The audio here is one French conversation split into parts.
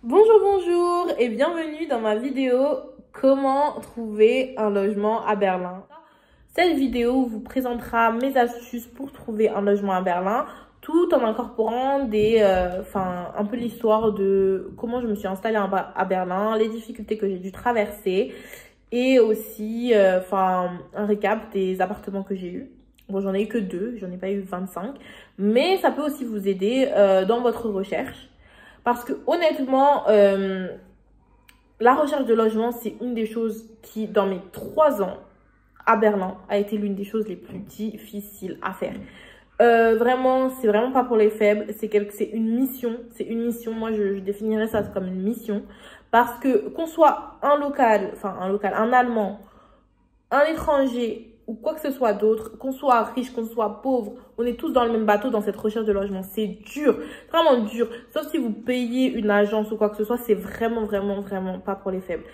Bonjour, bonjour et bienvenue dans ma vidéo comment trouver un logement à Berlin. Cette vidéo vous présentera mes astuces pour trouver un logement à Berlin tout en incorporant un peu l'histoire de comment je me suis installée à Berlin, les difficultés que j'ai dû traverser et aussi un récap des appartements que j'ai eu. Bon, j'en ai eu que 2, j'en ai pas eu 25, mais ça peut aussi vous aider dans votre recherche. Parce que honnêtement, la recherche de logement, c'est une des choses qui, dans mes 3 ans à Berlin, a été l'une des choses les plus difficiles à faire. Vraiment, c'est vraiment pas pour les faibles. C'est une mission. C'est une mission. Moi, je définirais ça comme une mission. Parce que qu'on soit un Allemand, un étranger ou quoi que ce soit d'autre, qu'on soit riche, qu'on soit pauvre, on est tous dans le même bateau dans cette recherche de logement. C'est dur, vraiment dur. Sauf si vous payez une agence ou quoi que ce soit, c'est vraiment, vraiment, vraiment pas pour les faibles.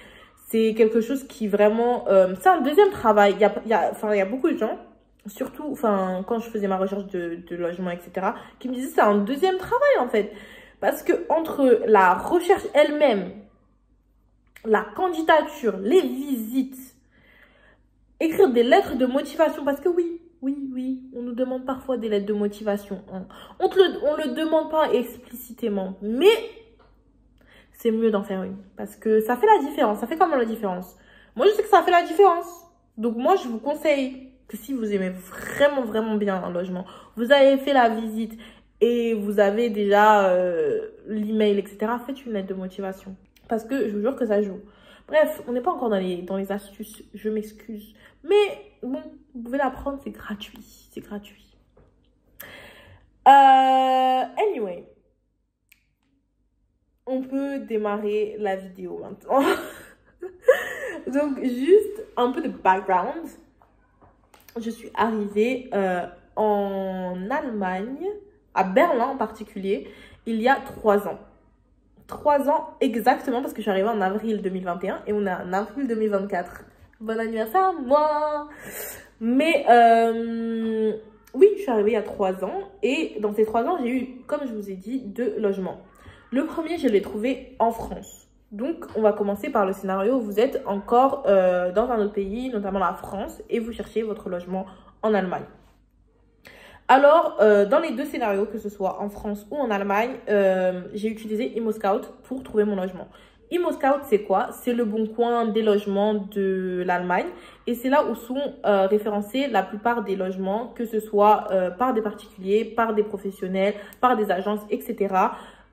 C'est quelque chose qui vraiment... c'est un deuxième travail. Il y a beaucoup de gens, surtout quand je faisais ma recherche de logement, etc., qui me disaient c'est un deuxième travail en fait. Parce que entre la recherche elle-même, la candidature, les visites, écrire des lettres de motivation, parce que oui, on nous demande parfois des lettres de motivation. Hein. On le demande pas explicitement, mais c'est mieux d'en faire une. Parce que ça fait la différence, ça fait quand même la différence. Moi, je sais que ça fait la différence. Donc moi, je vous conseille que si vous aimez vraiment, vraiment bien un logement, vous avez fait la visite et vous avez déjà l'email, etc., faites une lettre de motivation. Parce que je vous jure que ça joue. Bref, on n'est pas encore dans les astuces, je m'excuse. Mais bon, vous pouvez l'apprendre, c'est gratuit. C'est gratuit. Anyway, on peut démarrer la vidéo maintenant. Donc, juste un peu de background. Je suis arrivée en Allemagne, à Berlin en particulier, il y a 3 ans. 3 ans exactement parce que je suis arrivée en avril 2021 et on est en avril 2024. Bon anniversaire à moi! Mais oui, je suis arrivée il y a 3 ans et dans ces 3 ans, j'ai eu, comme je vous ai dit, 2 logements. Le premier, je l'ai trouvé en France. Donc, on va commencer par le scénario où vous êtes encore dans un autre pays, notamment la France, et vous cherchez votre logement en Allemagne. Alors, dans les 2 scénarios, que ce soit en France ou en Allemagne, j'ai utilisé ImmoScout pour trouver mon logement. ImmoScout, c'est quoi? C'est le bon coin des logements de l'Allemagne. Et c'est là où sont référencés la plupart des logements, que ce soit par des particuliers, par des professionnels, par des agences, etc.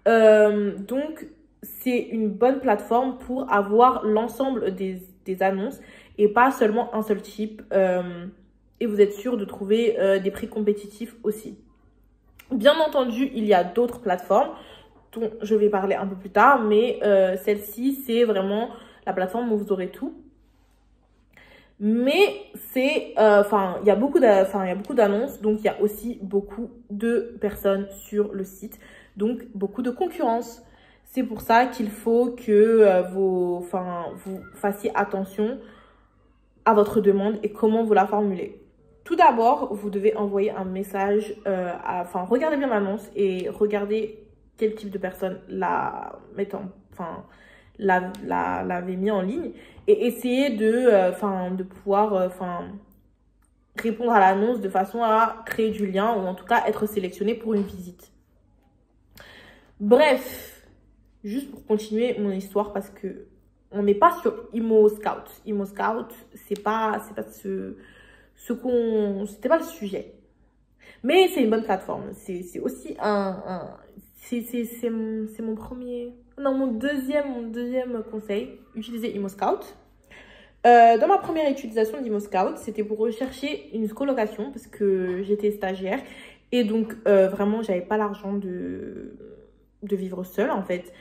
Donc, c'est une bonne plateforme pour avoir l'ensemble des annonces et pas seulement un seul type. Et vous êtes sûr de trouver des prix compétitifs aussi. Bien entendu, il y a d'autres plateformes dont je vais parler un peu plus tard, mais celle-ci, c'est vraiment la plateforme où vous aurez tout. Mais c'est, il y a beaucoup d'annonces, donc il y a aussi beaucoup de personnes sur le site, donc beaucoup de concurrence. C'est pour ça qu'il faut que vous fassiez attention à votre demande et comment vous la formulez. Tout d'abord, vous devez envoyer un message, regardez bien l'annonce et regardez quel type de personne l'avait mis en ligne et essayez de pouvoir répondre à l'annonce de façon à créer du lien ou en tout cas être sélectionné pour une visite. Bref, juste pour continuer mon histoire parce que on n'est pas sur ImmoScout. ImmoScout, c'était pas le sujet. Mais c'est une bonne plateforme. C'est aussi c'est mon deuxième conseil. Utilisez ImmoScout. Dans ma première utilisation d'ImmoScout, c'était pour rechercher une colocation parce que j'étais stagiaire. Et donc, vraiment, j'avais pas l'argent de vivre seule, en fait.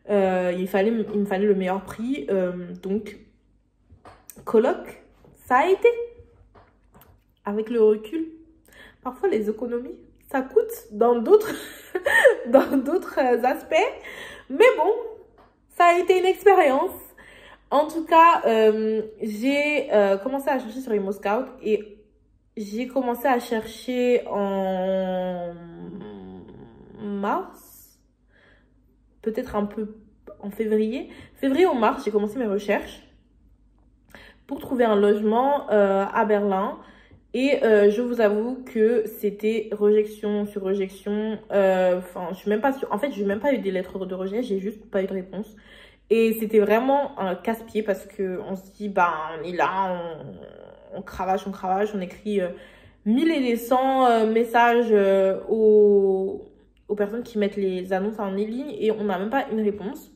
Il me fallait le meilleur prix. Donc, coloc, ça a été. Avec le recul, parfois les économies, ça coûte dans d'autres aspects. Mais bon, ça a été une expérience. En tout cas, j'ai commencé à chercher sur ImmoScout et j'ai commencé à chercher en mars, peut-être un peu en février ou mars, j'ai commencé mes recherches pour trouver un logement à Berlin. Et je vous avoue que c'était rejection sur rejection. Enfin, je suis même pas sûre. En fait, j'ai même pas eu des lettres de rejet, j'ai juste pas eu de réponse. Et c'était vraiment un casse-pied parce que on se dit, bah, on est là, on cravache, on écrit 1000 et des 100 messages aux personnes qui mettent les annonces en ligne et on n'a même pas une réponse.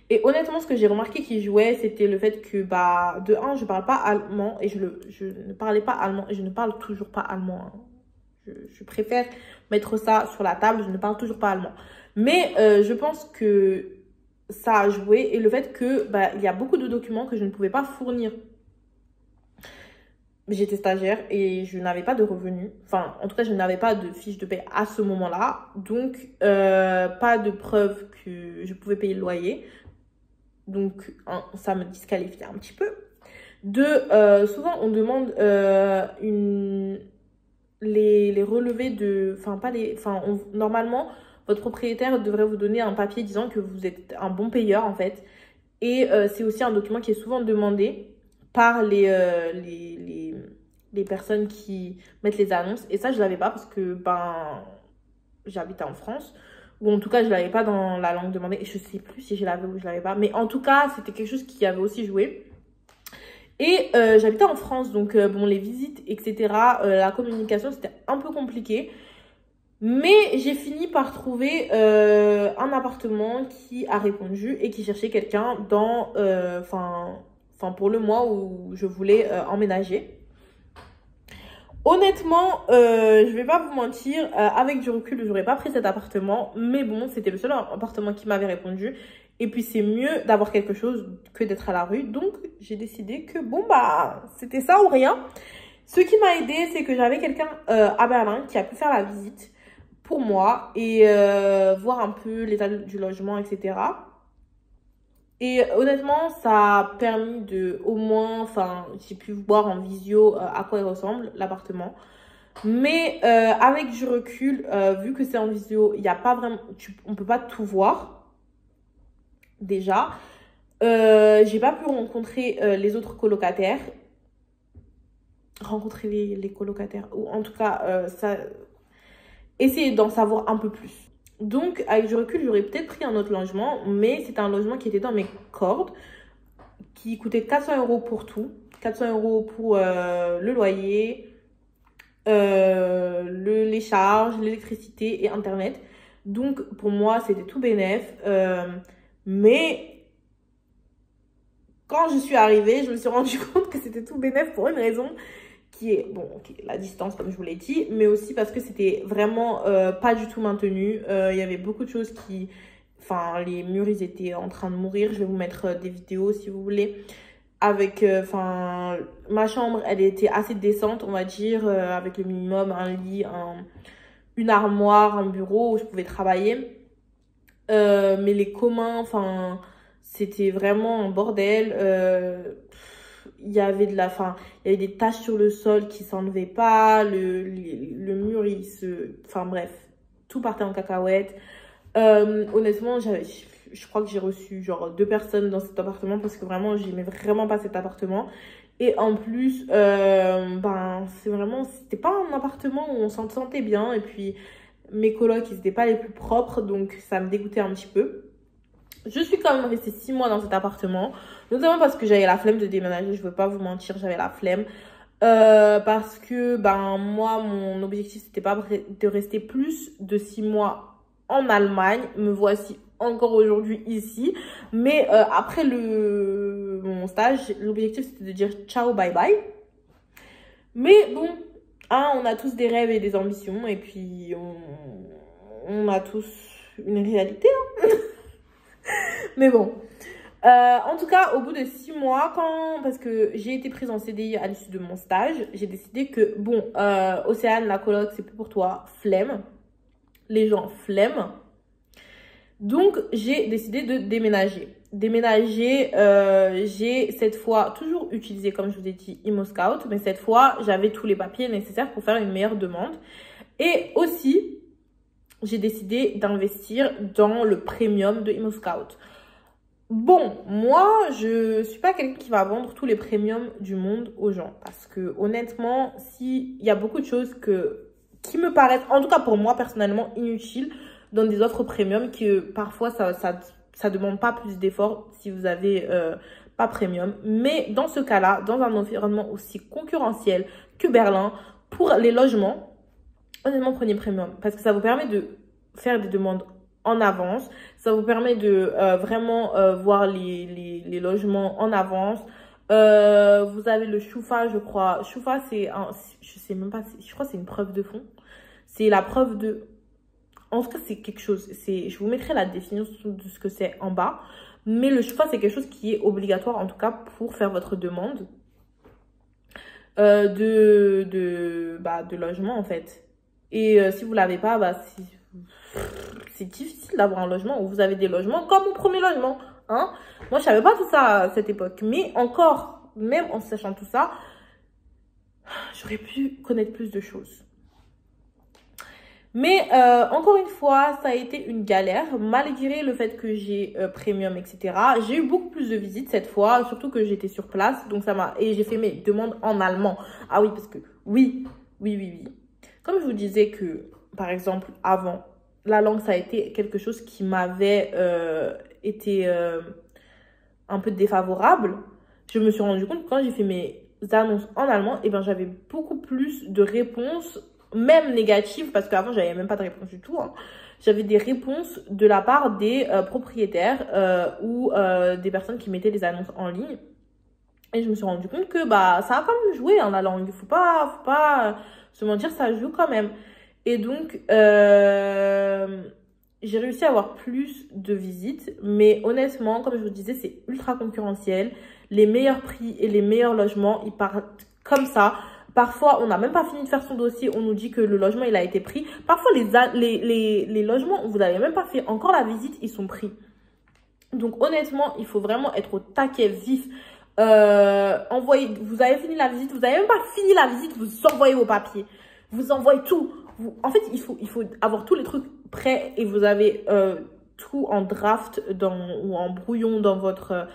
Et honnêtement, ce que j'ai remarqué qui jouait, c'était le fait que, bah, de un, je parle pas allemand et je ne parlais pas allemand et je ne parle toujours pas allemand. Hein. Je préfère mettre ça sur la table, je ne parle toujours pas allemand. Mais je pense que ça a joué et le fait que, bah, il y a beaucoup de documents que je ne pouvais pas fournir. J'étais stagiaire et je n'avais pas de revenus. Enfin, en tout cas, je n'avais pas de fiche de paie à ce moment-là. Donc, pas de preuve que je pouvais payer le loyer. Donc, ça me disqualifiait un petit peu. Deux, souvent, on demande les relevés de... Enfin, pas les... Enfin, normalement, votre propriétaire devrait vous donner un papier disant que vous êtes un bon payeur, en fait. Et c'est aussi un document qui est souvent demandé par les personnes qui mettent les annonces. Et ça, je ne l'avais pas parce que ben, j'habitais en France. Ou en tout cas, je ne l'avais pas dans la langue demandée. Et je ne sais plus si je l'avais ou je ne l'avais pas. Mais en tout cas, c'était quelque chose qui avait aussi joué. Et j'habitais en France. Donc, bon, les visites, etc. La communication, c'était un peu compliqué. Mais j'ai fini par trouver un appartement qui a répondu et qui cherchait quelqu'un dans... Enfin, pour le mois où je voulais emménager. Honnêtement, je vais pas vous mentir, avec du recul, j'aurais pas pris cet appartement. Mais bon, c'était le seul appartement qui m'avait répondu. Et puis, c'est mieux d'avoir quelque chose que d'être à la rue. Donc, j'ai décidé que, bon, bah, c'était ça ou rien. Ce qui m'a aidé, c'est que j'avais quelqu'un à Berlin qui a pu faire la visite pour moi et voir un peu l'état du logement, etc. Et honnêtement, ça a permis de, au moins, enfin, j'ai pu voir en visio à quoi il ressemble, l'appartement. Mais avec du recul, vu que c'est en visio, il n'y a pas vraiment, on peut pas tout voir, déjà. J'ai pas pu rencontrer les autres colocataires. Rencontrer les colocataires, ou en tout cas, essayer d'en savoir un peu plus. Donc, avec du recul, j'aurais peut-être pris un autre logement, mais c'était un logement qui était dans mes cordes, qui coûtait 400 € pour tout. 400 € pour le loyer, les charges, l'électricité et Internet. Donc, pour moi, c'était tout bénef. Mais quand je suis arrivée, je me suis rendu compte que c'était tout bénef pour une raison qui est, bon, okay, la distance, comme je vous l'ai dit, mais aussi parce que c'était vraiment pas du tout maintenu. Il y avait beaucoup de choses qui... Enfin, les murs, ils étaient en train de mourir. Je vais vous mettre des vidéos, si vous voulez. Avec, enfin, ma chambre, elle était assez décente, on va dire, avec le minimum, un lit, une armoire, un bureau où je pouvais travailler. Mais les communs, enfin, c'était vraiment un bordel. Il y avait il y avait des taches sur le sol qui s'enlevaient pas, le mur, enfin bref, tout partait en cacahuète. Honnêtement, je crois que j'ai reçu genre 2 personnes dans cet appartement parce que vraiment, j'aimais vraiment pas cet appartement. Et en plus, ben, c'était pas un appartement où on s'en sentait bien. Et puis, mes colocs, ils étaient pas les plus propres, donc ça me dégoûtait un petit peu. Je suis quand même restée 6 mois dans cet appartement, notamment parce que j'avais la flemme de déménager, je ne veux pas vous mentir, j'avais la flemme. Parce que ben moi, mon objectif, c'était pas de rester plus de 6 mois en Allemagne. Me voici encore aujourd'hui ici. Mais après mon stage, l'objectif, c'était de dire ciao, bye bye. Mais bon, hein, on a tous des rêves et des ambitions, et puis on a tous une réalité, hein. Mais bon, en tout cas, au bout de 6 mois, parce que j'ai été prise en CDI à l'issue de mon stage, j'ai décidé que, bon, Océane, la coloc, c'est plus pour toi, flemme. Les gens, flemme. Donc, j'ai décidé de déménager. J'ai cette fois toujours utilisé, comme je vous ai dit, ImmoScout, mais cette fois, j'avais tous les papiers nécessaires pour faire une meilleure demande. Et aussi, j'ai décidé d'investir dans le premium de ImmoScout. Bon, moi, je suis pas quelqu'un qui va vendre tous les premiums du monde aux gens. Parce que honnêtement, il y a beaucoup de choses qui me paraissent, en tout cas pour moi personnellement, inutiles dans des offres premium que parfois ça demande pas plus d'efforts si vous avez pas premium. Mais dans ce cas-là, dans un environnement aussi concurrentiel que Berlin, pour les logements, honnêtement, prenez premium. Parce que ça vous permet de faire des demandes en avance. Ça vous permet de vraiment voir les logements en avance. Vous avez le Choufa, je crois. Choufa, je sais même pas, je crois que c'est une preuve de fond. C'est la preuve de... En tout cas, c'est quelque chose. Je vous mettrai la définition de ce que c'est en bas. Mais le Choufa, c'est quelque chose qui est obligatoire, en tout cas, pour faire votre demande de logement, en fait. Et si vous l'avez pas, c'est difficile d'avoir un logement où vous avez des logements comme mon premier logement. Hein? Moi, je savais pas tout ça à cette époque. Mais encore, même en sachant tout ça, j'aurais pu connaître plus de choses. Mais encore une fois, ça a été une galère, malgré le fait que j'ai premium, etc. J'ai eu beaucoup plus de visites cette fois, surtout que j'étais sur place. Donc et j'ai fait mes demandes en allemand. Ah oui, parce que oui. Comme je vous disais que, par exemple, avant, la langue, ça a été quelque chose qui m'avait été un peu défavorable. Je me suis rendu compte que quand j'ai fait mes annonces en allemand, eh ben, j'avais beaucoup plus de réponses, même négatives, parce qu'avant, j'avais même pas de réponse du tout. Hein. J'avais des réponses de la part des propriétaires ou des personnes qui mettaient les annonces en ligne. Et je me suis rendu compte que ça a quand même joué la langue. Faut pas se mentir, ça joue quand même. Et donc, j'ai réussi à avoir plus de visites. Mais honnêtement, comme je vous disais, c'est ultra concurrentiel. Les meilleurs prix et les meilleurs logements, ils partent comme ça. Parfois, on n'a même pas fini de faire son dossier. On nous dit que le logement, il a été pris. Parfois, les logements où vous n'avez même pas fait encore la visite, ils sont pris. Donc, honnêtement, il faut vraiment être au taquet vif. Vous avez fini la visite, vous n'avez même pas fini la visite, vous envoyez vos papiers. Vous envoyez tout. En fait, il faut avoir tous les trucs prêts et vous avez tout en draft ou en brouillon dans votre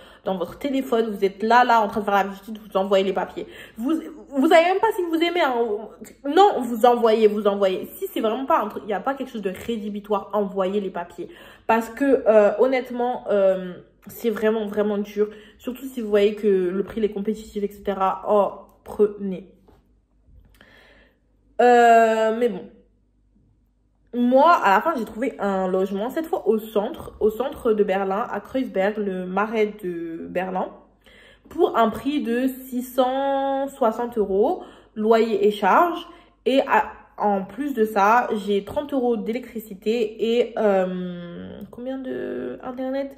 téléphone. Vous êtes là, en train de faire la visite, vous envoyez les papiers. Vous savez même pas si vous aimez. Hein. Non, vous envoyez. Si c'est vraiment pas il n'y a pas quelque chose de rédhibitoire, envoyez les papiers. Parce que honnêtement, c'est vraiment, vraiment dur. Surtout si vous voyez que le prix est compétitif, etc. Oh, prenez. Mais bon. Moi, à la fin, j'ai trouvé un logement, cette fois au centre de Berlin, à Kreuzberg, le marais de Berlin, pour un prix de 660 €, loyer et charges. Et en plus de ça, j'ai 30 € d'électricité et combien de internet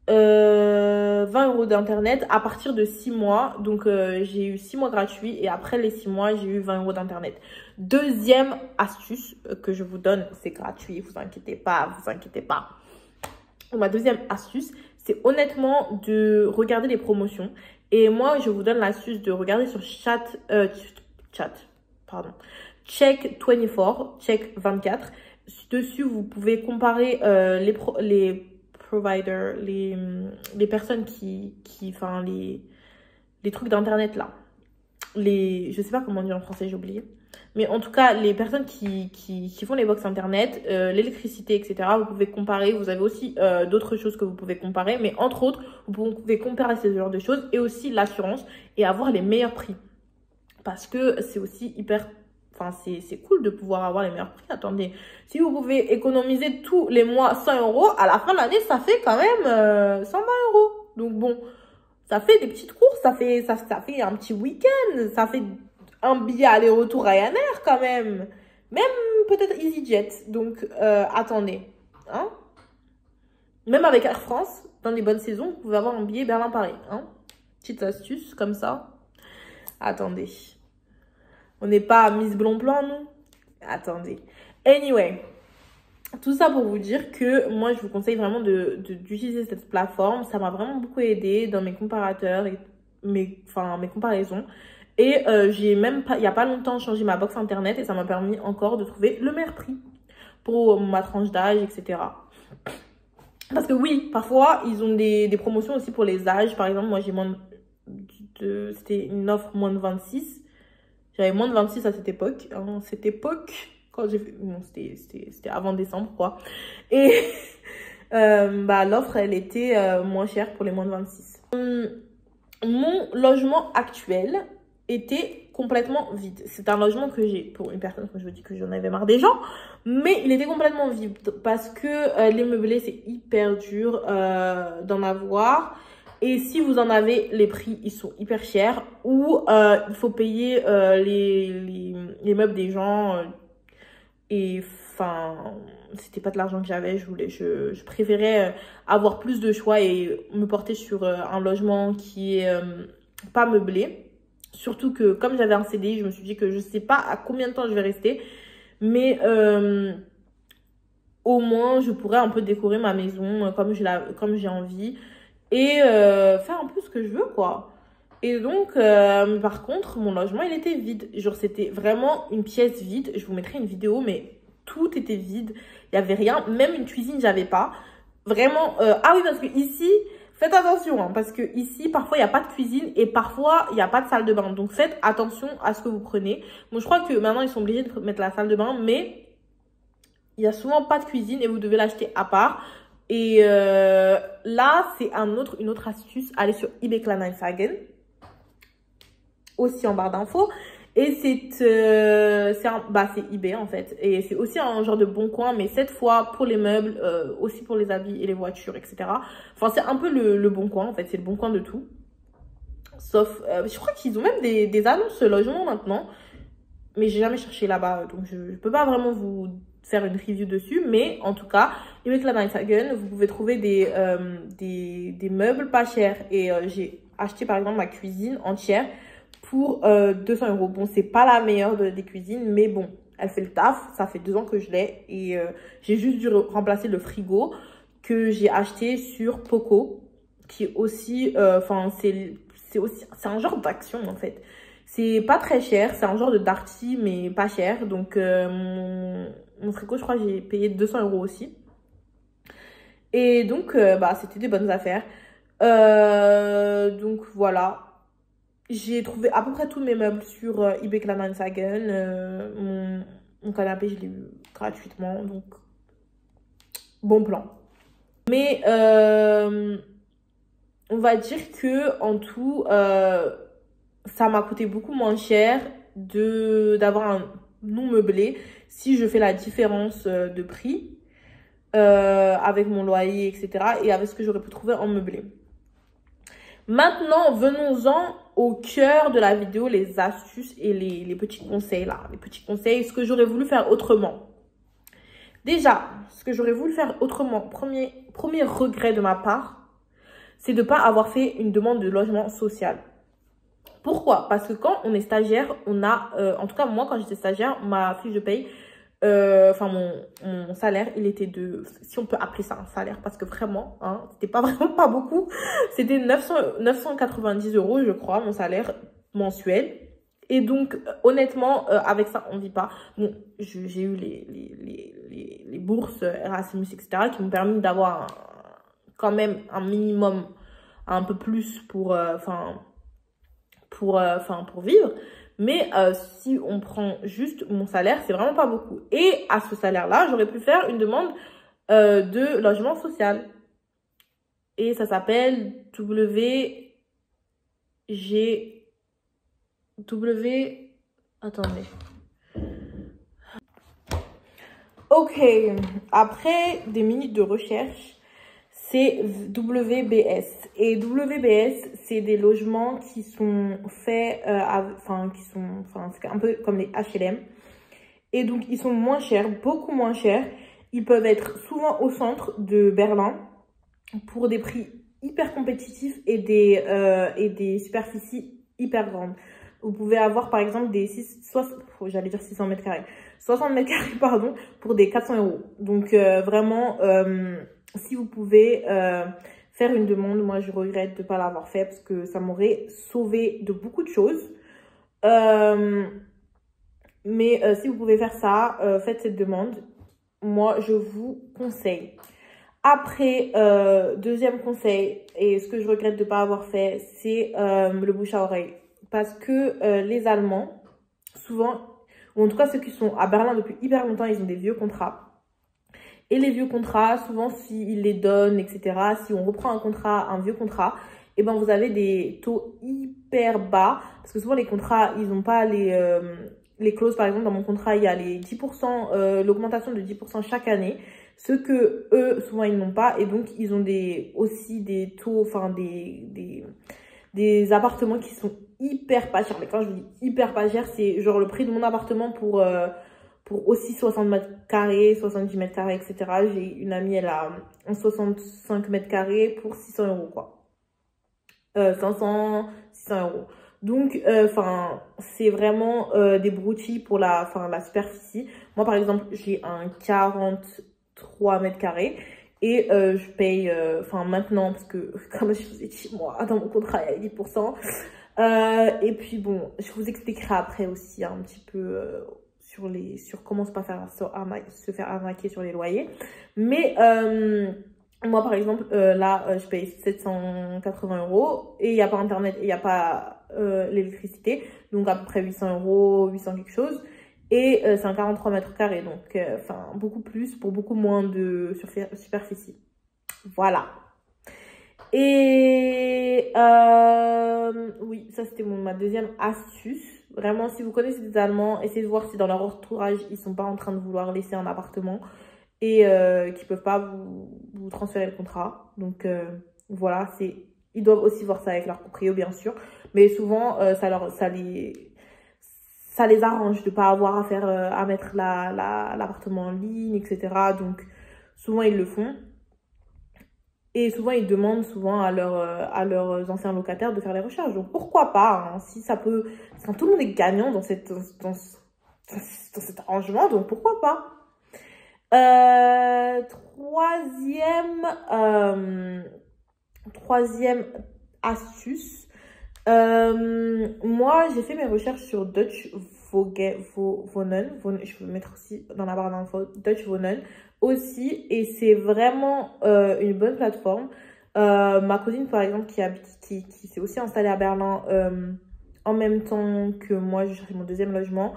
20 € d'internet à partir de 6 mois. Donc, j'ai eu 6 mois gratuits et après les 6 mois, j'ai eu 20 € d'internet. Deuxième astuce que je vous donne, c'est gratuit, vous inquiétez pas. Ma deuxième astuce, c'est honnêtement de regarder les promotions. Et moi, je vous donne l'astuce de regarder sur Check24. Dessus, vous pouvez comparer les providers, les personnes enfin, les trucs d'internet là. Je sais pas comment dire en français, j'ai oublié. Mais en tout cas, les personnes qui font les box internet, l'électricité, etc., vous pouvez comparer. Vous avez aussi d'autres choses que vous pouvez comparer. Mais entre autres, vous pouvez comparer ces genres de choses et aussi l'assurance et avoir les meilleurs prix. Parce que c'est aussi hyper... Enfin, c'est cool de pouvoir avoir les meilleurs prix. Attendez, si vous pouvez économiser tous les mois 100 €, à la fin de l'année, ça fait quand même 120 €. Donc bon, ça fait des petites courses, ça fait un petit week-end, ça fait un billet aller-retour Ryanair quand même. Même peut-être EasyJet. Donc, attendez. Hein? Même avec Air France, dans les bonnes saisons, vous pouvez avoir un billet Berlin-Paris. Hein? Petite astuce comme ça. Attendez. On n'est pas à Miss Blond-Blanc, nous? Attendez. Anyway. Tout ça pour vous dire que moi, je vous conseille vraiment d'utiliser cette plateforme. Ça m'a vraiment beaucoup aidé dans mes comparateurs et mes comparaisons. Et j'ai même pas, il n'y a pas longtemps changé ma box internet et ça m'a permis encore de trouver le meilleur prix. pour ma tranche d'âge, etc. Parce que oui, parfois, ils ont des promotions aussi pour les âges. Par exemple, moi, j'ai moins de... C'était une offre moins de 26. J'avais moins de 26 à cette époque. Hein. Cette époque, quand j'ai fait... Bon, c'était avant décembre, quoi. Et bah, l'offre, elle était moins chère pour les moins de 26. Mon logement actuel était complètement vide. C'est un logement que j'ai pour une personne, quand je vous dis que j'en avais marre des gens, mais il était complètement vide parce que les meublés, c'est hyper dur d'en avoir. Et si vous en avez, les prix, ils sont hyper chers. Ou il faut payer les meubles des gens. Et enfin, c'était pas de l'argent que j'avais. Je préférais avoir plus de choix et me porter sur un logement qui est pas meublé. Surtout que comme j'avais un CDI, je me suis dit que je sais pas à combien de temps je vais rester. Mais au moins, je pourrais un peu décorer ma maison comme j'ai envie. Et faire un peu ce que je veux, quoi. Et donc, par contre, mon logement, il était vide. Genre, c'était vraiment une pièce vide. Je vous mettrai une vidéo, mais tout était vide. Il n'y avait rien. Même une cuisine, j'avais pas. Vraiment. Ah oui, parce que ici, faites attention. Hein, parce que ici, parfois, il n'y a pas de cuisine et parfois, il n'y a pas de salle de bain. Donc, faites attention à ce que vous prenez. Bon, je crois que maintenant, ils sont obligés de mettre la salle de bain, mais il n'y a souvent pas de cuisine et vous devez l'acheter à part. Et là, c'est une autre astuce. Allez sur eBay Kleinanzeigen. Aussi en barre d'infos. Et c'est eBay en fait. Et c'est aussi un genre de bon coin, mais cette fois pour les meubles, aussi pour les habits et les voitures, etc. Enfin, c'est un peu le bon coin en fait. C'est le bon coin de tout. Sauf, je crois qu'ils ont même des annonces logement maintenant. Mais j'ai jamais cherché là-bas. Donc, je ne peux pas vraiment vous faire une review dessus. Mais en tout cas, avec la Kleinanzeigen, vous pouvez trouver des meubles pas chers. Et j'ai acheté par exemple ma cuisine entière pour 200 €. Bon, c'est pas la meilleure des cuisines, mais bon, elle fait le taf. Ça fait 2 ans que je l'ai. Et j'ai juste dû remplacer le frigo que j'ai acheté sur Poco. Qui est aussi, c'est un genre d'action en fait. C'est pas très cher, c'est un genre de Darty, mais pas cher. Donc, mon frigo, je crois que j'ai payé 200 € aussi. Et donc, bah, c'était des bonnes affaires. Donc, voilà. J'ai trouvé à peu près tous mes meubles sur eBay Kleinanzeigen. Mon canapé, je l'ai eu gratuitement. Donc, bon plan. Mais, on va dire que en tout... ça m'a coûté beaucoup moins cher d'avoir un non meublé si je fais la différence de prix avec mon loyer, etc. et avec ce que j'aurais pu trouver en meublé. Maintenant, venons-en au cœur de la vidéo, les astuces et les petits conseils là. Les petits conseils, ce que j'aurais voulu faire autrement. Déjà, ce que j'aurais voulu faire autrement, premier regret de ma part, c'est de ne pas avoir fait une demande de logement social. Pourquoi? Parce que quand on est stagiaire, on a, en tout cas moi quand j'étais stagiaire, ma fiche de paye, mon salaire, il était de, si on peut appeler ça un salaire, parce que vraiment, hein, c'était pas vraiment pas beaucoup, c'était 990 € je crois, mon salaire mensuel. Et donc, honnêtement, avec ça, on vit pas. Bon, j'ai eu les bourses Erasmus, etc., qui m'ont permis d'avoir quand même un minimum, un peu plus pour vivre. Mais si on prend juste mon salaire, c'est vraiment pas beaucoup. Et à ce salaire-là, j'aurais pu faire une demande de logement social. Et ça s'appelle Attendez. Ok, après des minutes de recherche, c'est WBS. Et WBS, c'est des logements qui sont faits, c'est un peu comme les HLM. Et donc, ils sont moins chers, beaucoup moins chers. Ils peuvent être souvent au centre de Berlin pour des prix hyper compétitifs et des superficies hyper grandes. Vous pouvez avoir, par exemple, j'allais dire 600 mètres carrés. 60 mètres carrés, pardon, pour des 400 €. Donc, vraiment... si vous pouvez faire une demande, moi je regrette de ne pas l'avoir fait parce que ça m'aurait sauvé de beaucoup de choses. Mais si vous pouvez faire ça, faites cette demande. moi, je vous conseille. Après, deuxième conseil, et ce que je regrette de ne pas avoir fait, c'est le bouche à oreille. Parce que les Allemands, souvent, ou en tout cas ceux qui sont à Berlin depuis hyper longtemps, ils ont des vieux contrats. Et les vieux contrats, souvent, s'ils les donnent, etc., si on reprend un vieux contrat, et ben vous avez des taux hyper bas. Parce que souvent, les contrats, ils n'ont pas les clauses. Par exemple, dans mon contrat, il y a les 10%, l'augmentation de 10% chaque année. Ce que eux, souvent, ils n'ont pas. Et donc, ils ont aussi des taux, enfin, des appartements qui sont hyper pas chers. Mais quand je dis hyper pas cher, c'est genre le prix de mon appartement pour aussi 60 mètres carrés, 70 mètres carrés, etc. J'ai une amie, elle a 65 mètres carrés pour 600 euros, quoi. 500, 600 euros. Donc, enfin, c'est vraiment des broutilles pour la superficie. Moi, par exemple, j'ai un 43 mètres carrés et je paye, maintenant, parce que, comme je vous ai dit, moi, dans mon contrat, il y a 10%. Et puis, bon, je vous expliquerai après aussi un petit peu sur comment se faire arnaquer sur les loyers. Mais moi, par exemple, là, je paye 780 euros et il n'y a pas Internet et il n'y a pas l'électricité. Donc, à peu près 800 euros, 800 quelque chose. Et c'est un 43 mètres carrés. Donc, beaucoup plus pour beaucoup moins de superficie. Voilà. Et oui, ça, c'était ma deuxième astuce. Vraiment, si vous connaissez des Allemands, essayez de voir si dans leur entourage, ils sont pas en train de vouloir laisser un appartement et qu'ils peuvent pas vous transférer le contrat. Donc, voilà, ils doivent aussi voir ça avec leur proprio, bien sûr. Mais souvent, ça les arrange de pas avoir à mettre l'appartement en ligne, etc. Donc, souvent, ils le font. Et souvent, ils demandent à leurs anciens locataires de faire les recherches. Donc, pourquoi pas, hein, si ça peut... Enfin, tout le monde est gagnant dans cet arrangement, donc pourquoi pas. Troisième astuce. Moi, j'ai fait mes recherches sur Dutch Wohnen. Je peux mettre aussi dans la barre d'infos Dutch Wohnen aussi. Et c'est vraiment une bonne plateforme. Ma cousine, par exemple, qui s'est aussi installée à Berlin en même temps que moi, je cherchais mon deuxième logement.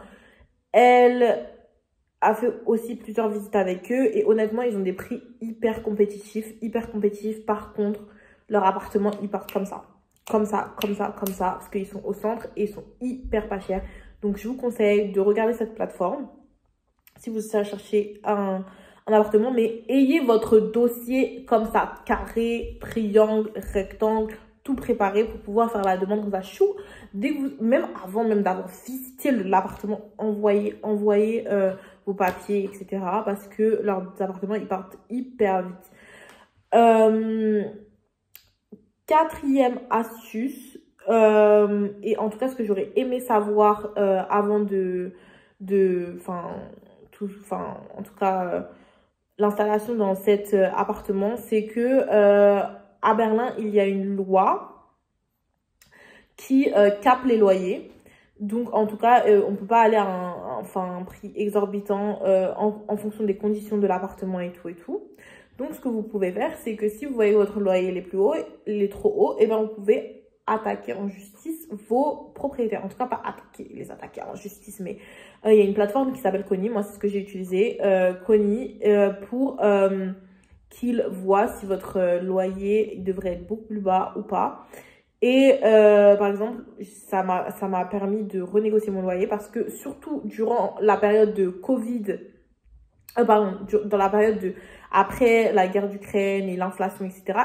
Elle a fait aussi plusieurs visites avec eux. Et honnêtement, ils ont des prix hyper compétitifs. Par contre, leur appartement, ils partent comme ça. Comme ça, parce qu'ils sont au centre et ils sont hyper pas chers. Donc, je vous conseille de regarder cette plateforme si vous cherchez un appartement. Mais ayez votre dossier comme ça, carré, triangle, rectangle, tout préparé pour pouvoir faire la demande comme ça. Chou, même avant d'avoir visité l'appartement, envoyez vos papiers, etc. Parce que leurs appartements, ils partent hyper vite. Quatrième astuce, et en tout cas ce que j'aurais aimé savoir avant l'installation dans cet appartement, c'est que à Berlin, il y a une loi qui capte les loyers. Donc, en tout cas, on ne peut pas aller à un prix exorbitant en fonction des conditions de l'appartement et tout. Donc, ce que vous pouvez faire, c'est que si vous voyez votre loyer les trop hauts, et ben vous pouvez attaquer en justice vos propriétaires. En tout cas, pas les attaquer en justice, mais il y a une plateforme qui s'appelle Kony. Moi, c'est ce que j'ai utilisé, Kony, pour qu'ils voient si votre loyer devrait être beaucoup plus bas ou pas. Et par exemple, ça m'a permis de renégocier mon loyer parce que surtout durant la période de Covid, dans la période après la guerre d'Ukraine et l'inflation, etc.,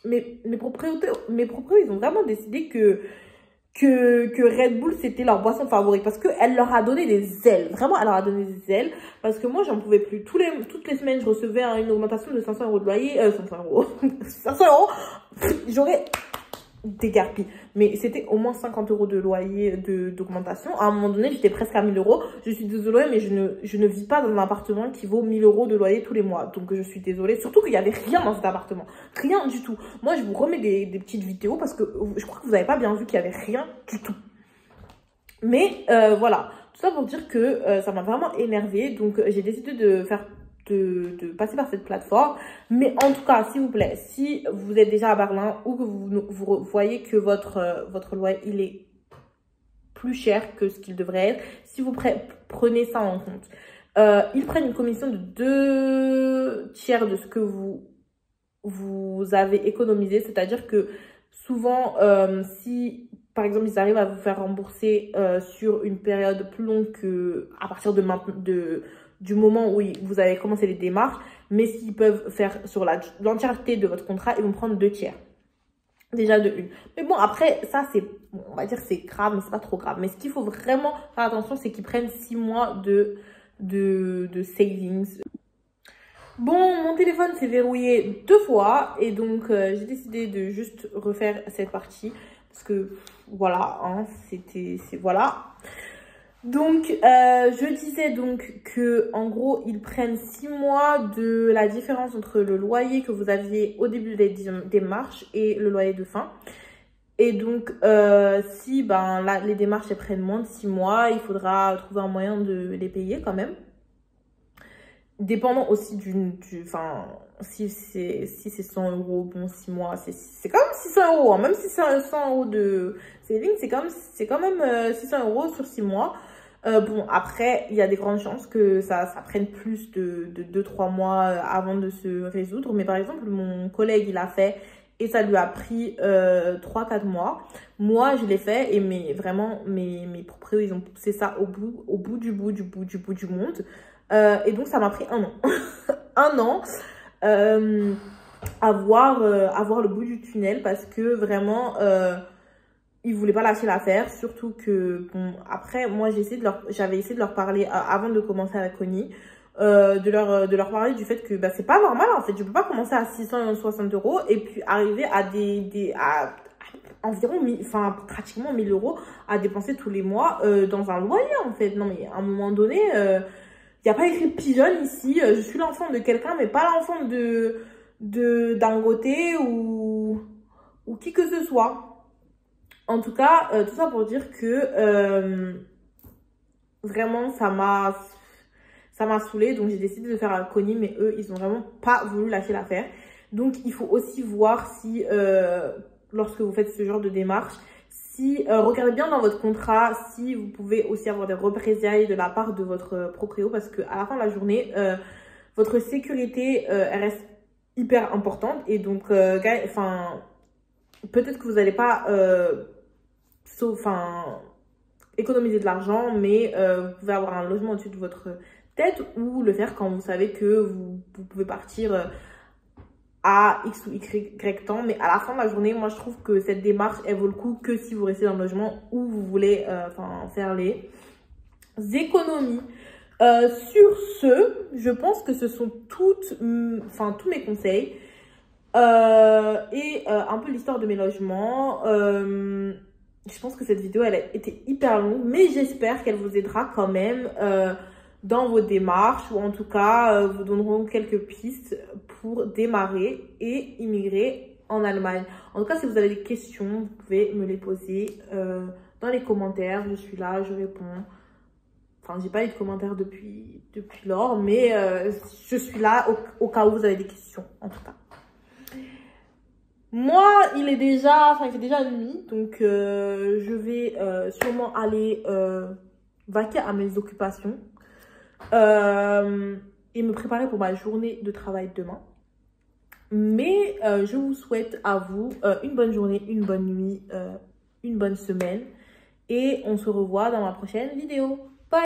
mes propriétaires, ils ont vraiment décidé que Red Bull, c'était leur boisson favorite parce qu'elle leur a donné des ailes. Vraiment, elle leur a donné des ailes parce que moi, j'en pouvais plus. Toutes les semaines, je recevais une augmentation de 500 euros de loyer. 500 euros. 500 euros. J'aurais dégarpi. Mais c'était au moins 50 euros de loyer d'augmentation. À un moment donné, j'étais presque à 1000 euros. Je suis désolée, mais je ne vis pas dans un appartement qui vaut 1000 euros de loyer tous les mois. Donc, je suis désolée. Surtout qu'il n'y avait rien dans cet appartement. Rien du tout. Moi, je vous remets des petites vidéos parce que je crois que vous n'avez pas bien vu qu'il n'y avait rien du tout. Mais voilà. Tout ça pour dire que ça m'a vraiment énervée. Donc, j'ai décidé de passer par cette plateforme. Mais en tout cas, s'il vous plaît, si vous êtes déjà à Berlin ou que vous voyez que votre loyer, il est plus cher que ce qu'il devrait être, si vous prenez ça en compte. Ils prennent une commission de 2/3 de ce que vous avez économisé. C'est-à-dire que souvent, si par exemple ils arrivent à vous faire rembourser sur une période plus longue que à partir du moment où vous avez commencé les démarches, mais s'ils peuvent faire sur l'entièreté de votre contrat, ils vont prendre 2/3. Déjà de une. Mais bon, après, ça, on va dire c'est grave, mais c'est pas trop grave. Mais ce qu'il faut vraiment faire attention, c'est qu'ils prennent 6 mois de savings. Bon, mon téléphone s'est verrouillé 2 fois. Et donc, j'ai décidé de juste refaire cette partie. Parce que, voilà, hein, voilà. Donc, je disais donc que en gros, ils prennent 6 mois de la différence entre le loyer que vous aviez au début des démarches et le loyer de fin. Et donc, si là, les démarches elles prennent moins de 6 mois, il faudra trouver un moyen de les payer quand même. Dépendant aussi si c'est 100 €, bon, 6 mois, c'est quand même 600 €. Hein. Même si c'est 100 € de saving, c'est quand même 600 € sur 6 mois. Bon, après, il y a des grandes chances que ça prenne plus de 2-3 mois avant de se résoudre. Mais par exemple, mon collègue, il a fait et ça lui a pris 3-4 mois. Moi, je l'ai fait et vraiment, mes proprios, ils ont poussé ça au bout du monde. Et donc, ça m'a pris 1 an. 1 an à voir le bout du tunnel parce que vraiment... ils voulaient pas lâcher l'affaire, surtout que, bon, après, moi, j'avais essayé de leur parler, avant de commencer avec Connie, de leur parler du fait que, c'est pas normal, en fait. Je peux pas commencer à 660 € et puis arriver à à environ, pratiquement 1000 € à dépenser tous les mois, dans un loyer, en fait. Non, mais à un moment donné, y a pas écrit pigeonne ici. Je suis l'enfant de quelqu'un, mais pas l'enfant de Dangote ou qui que ce soit. En tout cas, tout ça pour dire que vraiment, ça m'a saoulée. Donc, j'ai décidé de faire un Connie, mais eux, ils ont vraiment pas voulu lâcher l'affaire. Donc, il faut aussi voir si, lorsque vous faites ce genre de démarche, regardez bien dans votre contrat, si vous pouvez aussi avoir des représailles de la part de votre proprio. Parce qu'à la fin de la journée, votre sécurité, elle reste hyper importante. Et donc, peut-être que vous n'allez pas économiser de l'argent, mais vous pouvez avoir un logement au-dessus de votre tête ou le faire quand vous savez que vous pouvez partir à X ou Y temps. Mais à la fin de la journée, moi je trouve que cette démarche, elle vaut le coup que si vous restez dans le logement où vous voulez faire les économies. Sur ce, je pense que ce sont tous mes conseils. Et un peu l'histoire de mes logements. Je pense que cette vidéo, elle a été hyper longue, mais j'espère qu'elle vous aidera quand même dans vos démarches, ou en tout cas, vous donneront quelques pistes pour démarrer et immigrer en Allemagne. En tout cas, si vous avez des questions, vous pouvez me les poser dans les commentaires. Je suis là, je réponds. Enfin, j'ai pas eu de commentaires depuis lors, mais je suis là au cas où vous avez des questions, en tout cas. Moi, il fait déjà nuit, donc je vais sûrement aller vaquer à mes occupations et me préparer pour ma journée de travail demain. Mais je vous souhaite à vous une bonne journée, une bonne nuit, une bonne semaine et on se revoit dans ma prochaine vidéo.